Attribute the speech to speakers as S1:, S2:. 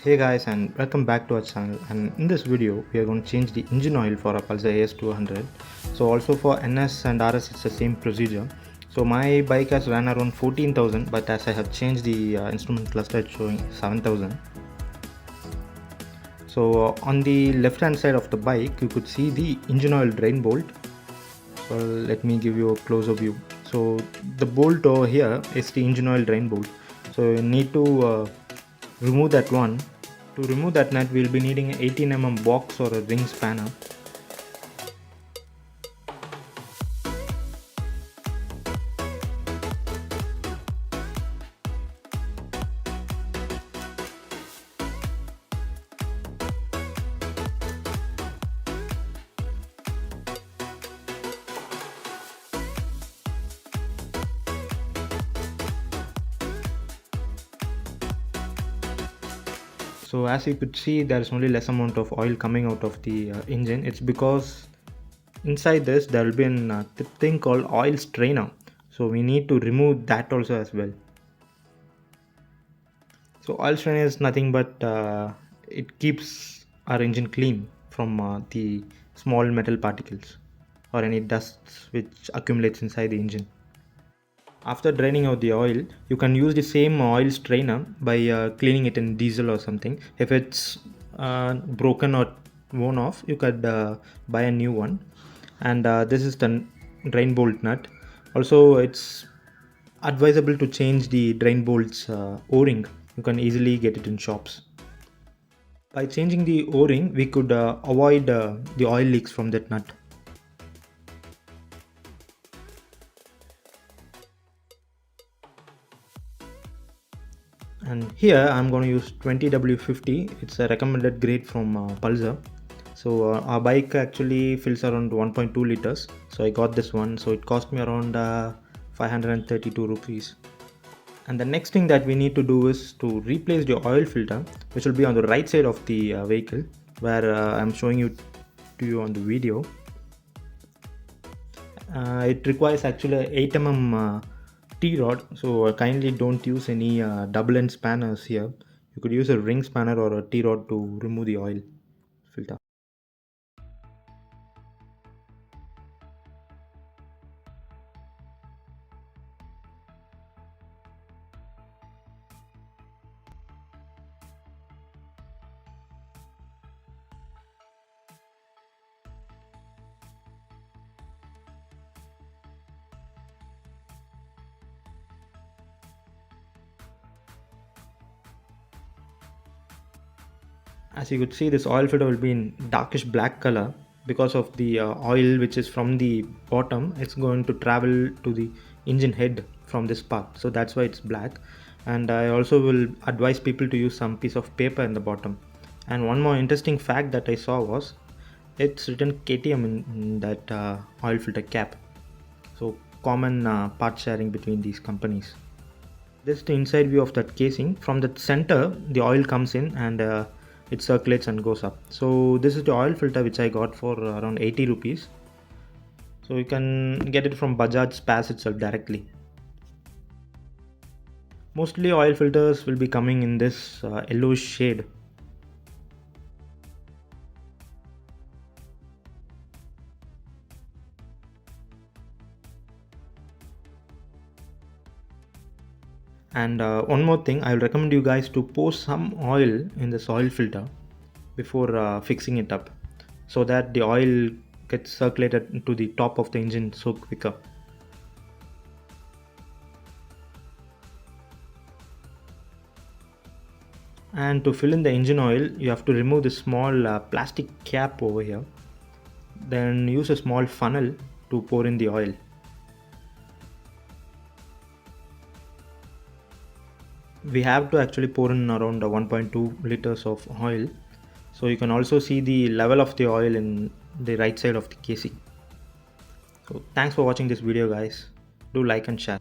S1: Hey guys, and welcome back to our channel. And in this video we are going to change the engine oil for a Pulsar AS200. So also for NS and RS it's the same procedure. So my bike has ran around 14,000, but as I have changed the instrument cluster, it's showing 7,000. So on the left hand side of the bike you could see the engine oil drain bolt. So let me give you a closer view. So the bolt over here is the engine oil drain bolt. So you need to remove that one. To remove that nut, we'll be needing an 18 mm box or a ring spanner. So as you could see, there is only less amount of oil coming out of the engine. It's because inside this there will be a thing called oil strainer. So we need to remove that also as well. So oil strainer is nothing but it keeps our engine clean from the small metal particles or any dust which accumulates inside the engine. After draining out the oil, you can use the same oil strainer by cleaning it in diesel or something. If it's broken or worn off, you could buy a new one. And this is the drain bolt nut. Also, it's advisable to change the drain bolt's o-ring. You can easily get it in shops. By changing the o-ring, we could avoid the oil leaks from that nut. And here I'm going to use 20W50. It's a recommended grade from Pulsar. So our bike actually fills around 1.2 liters, so I got this one. So it cost me around 532 rupees. And the next thing that we need to do is to replace the oil filter, which will be on the right side of the vehicle, where I'm showing you to you on the video. It requires actually a 8 mm T-rod, so kindly don't use any double end spanners here. You could use a ring spanner or a T-rod to remove the oil filter. As you could see, this oil filter will be in darkish black color because of the oil which is from the bottom. It's going to travel to the engine head from this part, so that's why it's black. And I also will advise people to use some piece of paper in the bottom. And one more interesting fact that I saw was it's written KTM in that oil filter cap. So common part sharing between these companies. This is the inside view of that casing. From the center the oil comes in and it circulates and goes up. So this is the oil filter which I got for around 80 rupees. So you can get it from Bajaj Spass itself directly. Mostly oil filters will be coming in this yellowish shade. And one more thing, I will recommend you guys to pour some oil in this oil filter before fixing it up, so that the oil gets circulated to the top of the engine so quicker. And to fill in the engine oil, you have to remove the small plastic cap over here, then use a small funnel to pour in the oil. We have to actually pour in around 1.2 liters of oil. So you can also see the level of the oil in the right side of the casing. So thanks for watching this video guys. Do like and share.